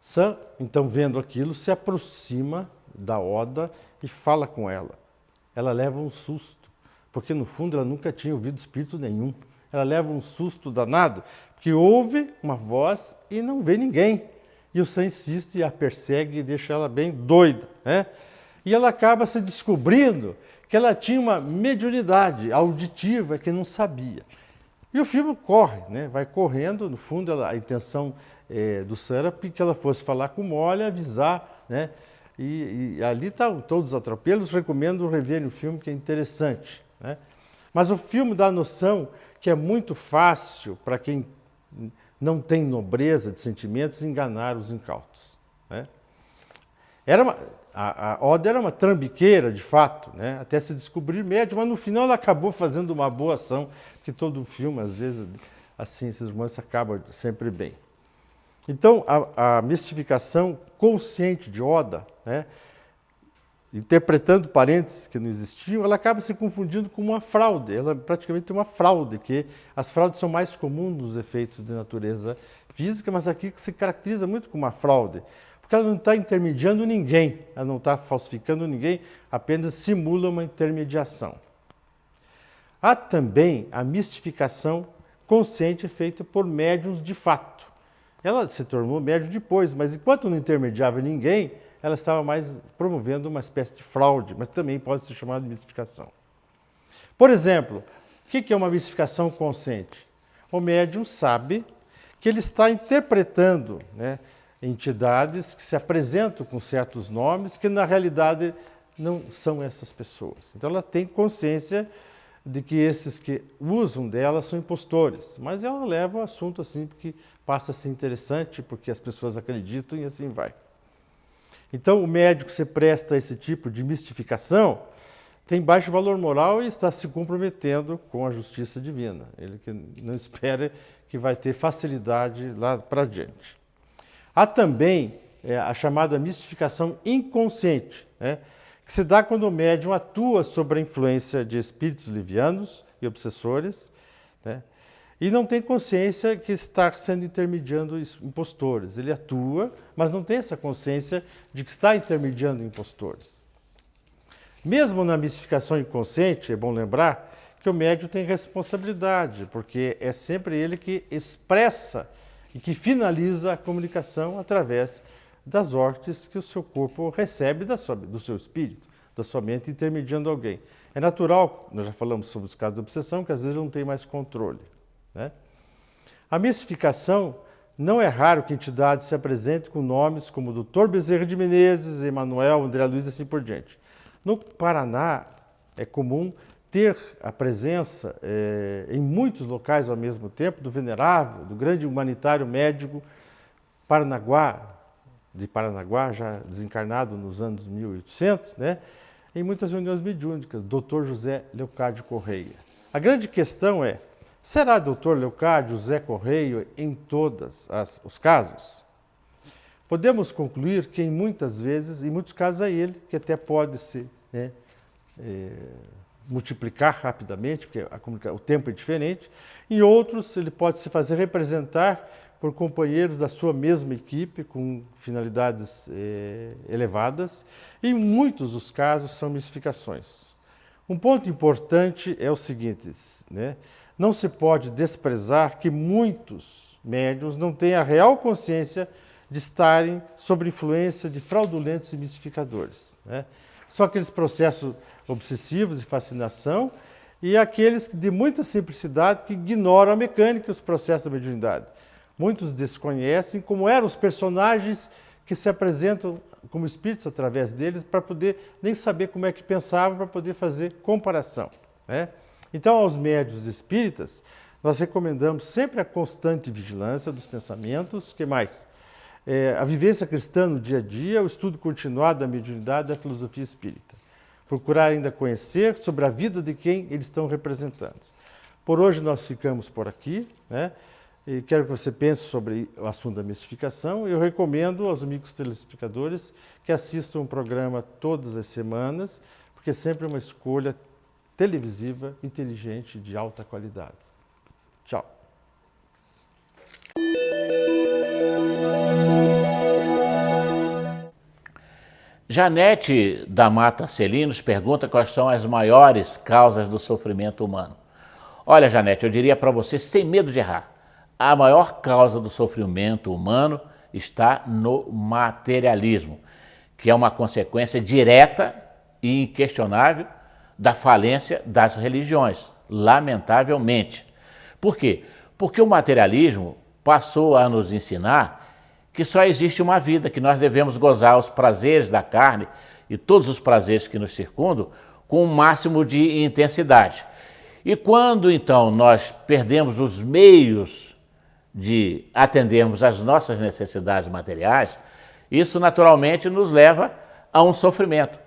Sam, então, vendo aquilo, se aproxima da Oda e fala com ela. Ela leva um susto, porque no fundo ela nunca tinha ouvido espírito nenhum. Ela leva um susto danado, porque ouve uma voz e não vê ninguém. E o Sam insiste e a persegue e deixa ela bem doida, né? E ela acaba se descobrindo que ela tinha uma mediunidade auditiva que não sabia. E o filme corre, né? Vai correndo, no fundo a intenção do Sam era que ela fosse falar com o Molly, avisar, né? E ali estão todos os atropelos, recomendo rever o filme, que é interessante, né? Mas o filme dá a noção que é muito fácil para quem não tem nobreza de sentimentos enganar os incautos, né? A Oda era uma trambiqueira, de fato, né? Até se descobrir médium, mas no final ela acabou fazendo uma boa ação, porque todo filme, às vezes, assim, esses romances acabam sempre bem. Então, a mistificação consciente de Oda, né, interpretando parentes que não existiam, ela acaba se confundindo com uma fraude. Ela praticamente é uma fraude, que as fraudes são mais comuns nos efeitos de natureza física, mas aqui se caracteriza muito como uma fraude, porque ela não está intermediando ninguém, ela não está falsificando ninguém, apenas simula uma intermediação. Há também a mistificação consciente feita por médiuns de fato. Ela se tornou médium depois, mas enquanto não intermediava ninguém, ela estava mais promovendo uma espécie de fraude, mas também pode ser chamada de mistificação. Por exemplo, o que é uma mistificação consciente? O médium sabe que ele está interpretando, né, entidades que se apresentam com certos nomes que na realidade não são essas pessoas. Então ela tem consciência de que esses que usam dela são impostores, mas ela leva o assunto assim porque passa a ser interessante, porque as pessoas acreditam e assim vai. Então o médico que se presta a esse tipo de mistificação tem baixo valor moral e está se comprometendo com a justiça divina. Ele que não espera que vai ter facilidade lá para diante. Há também a chamada mistificação inconsciente, né, que se dá quando o médium atua sob a influência de espíritos livianos e obsessores, né, e não tem consciência que está sendo intermediando impostores. Ele atua, mas não tem essa consciência de que está intermediando impostores. Mesmo na mistificação inconsciente, é bom lembrar que o médium tem responsabilidade, porque é sempre ele que expressa e que finaliza a comunicação através das ordens que o seu corpo recebe do seu espírito, da sua mente, intermediando alguém. É natural, nós já falamos sobre os casos de obsessão, que às vezes não tem mais controle, né? A mistificação, não é raro que entidades se apresentem com nomes como Dr. Bezerra de Menezes, Emanuel, André Luiz e assim por diante. No Paraná, é comum ter a presença em muitos locais ao mesmo tempo do venerável, do grande humanitário médico de Paranaguá, já desencarnado nos anos 1800, né, em muitas reuniões mediúnicas, Dr. José Leocádio Correia. A grande questão é, será Dr. Leocádio José Correia em todos os casos? Podemos concluir que em muitos casos é ele que até pode se multiplicar rapidamente, porque o tempo é diferente. Em outros, ele pode se fazer representar por companheiros da sua mesma equipe, com finalidades elevadas. E em muitos dos casos são mistificações. Um ponto importante é o seguinte, né? Não se pode desprezar que muitos médiuns não têm a real consciência de estarem sob influência de fraudulentos e mistificadores, né? São aqueles processos obsessivos de fascinação e aqueles de muita simplicidade que ignoram a mecânica e os processos da mediunidade. Muitos desconhecem como eram os personagens que se apresentam como espíritos através deles para poder nem saber como é que pensavam, para poder fazer comparação, né? Então, aos médiuns espíritas, nós recomendamos sempre a constante vigilância dos pensamentos, que mais? A vivência cristã no dia a dia, o estudo continuado da mediunidade e da filosofia espírita. Procurar ainda conhecer sobre a vida de quem eles estão representando. Por hoje nós ficamos por aqui, né? E quero que você pense sobre o assunto da mistificação. Eu recomendo aos amigos telespectadores que assistam um programa todas as semanas, porque é sempre uma escolha televisiva, inteligente, de alta qualidade. Tchau. Janete da Mata Celim nos pergunta quais são as maiores causas do sofrimento humano. Olha, Janete, eu diria para você, sem medo de errar, a maior causa do sofrimento humano está no materialismo, que é uma consequência direta e inquestionável da falência das religiões, lamentavelmente. Por quê? Porque o materialismo passou a nos ensinar que só existe uma vida, que nós devemos gozar os prazeres da carne e todos os prazeres que nos circundam com o máximo de intensidade. E quando então nós perdemos os meios de atendermos às nossas necessidades materiais, isso naturalmente nos leva a um sofrimento.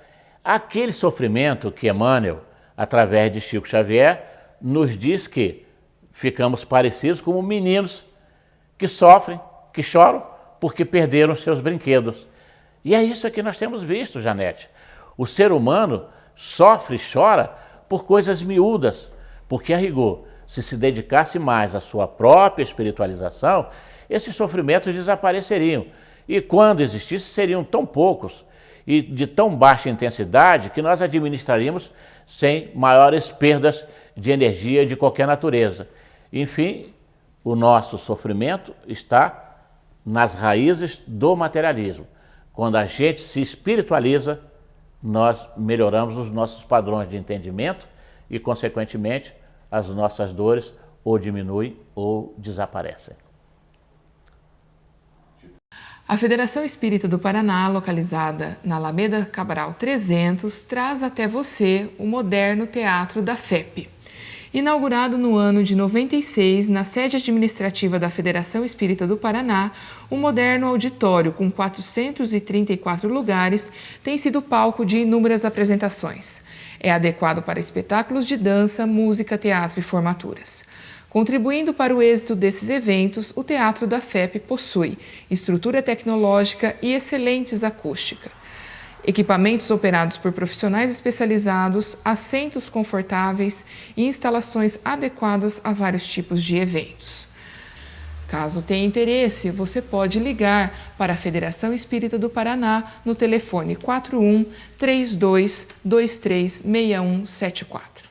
Aquele sofrimento que Emmanuel, através de Chico Xavier, nos diz que ficamos parecidos como meninos que sofrem, que choram, porque perderam seus brinquedos. E é isso que nós temos visto, Janete. O ser humano sofre e chora por coisas miúdas, porque a rigor, se dedicasse mais à sua própria espiritualização, esses sofrimentos desapareceriam. E quando existissem, seriam tão poucos e de tão baixa intensidade que nós administraríamos sem maiores perdas de energia de qualquer natureza. Enfim, o nosso sofrimento está nas raízes do materialismo. Quando a gente se espiritualiza, nós melhoramos os nossos padrões de entendimento e, consequentemente, as nossas dores ou diminuem ou desaparecem. A Federação Espírita do Paraná, localizada na Alameda Cabral 300, traz até você o moderno Teatro da FEP. Inaugurado no ano de 96, na sede administrativa da Federação Espírita do Paraná, o moderno auditório com 434 lugares tem sido palco de inúmeras apresentações. É adequado para espetáculos de dança, música, teatro e formaturas. Contribuindo para o êxito desses eventos, o Teatro da FEP possui estrutura tecnológica e excelentes acústica. Equipamentos operados por profissionais especializados, assentos confortáveis e instalações adequadas a vários tipos de eventos. Caso tenha interesse, você pode ligar para a Federação Espírita do Paraná no telefone 41 32 23 6174.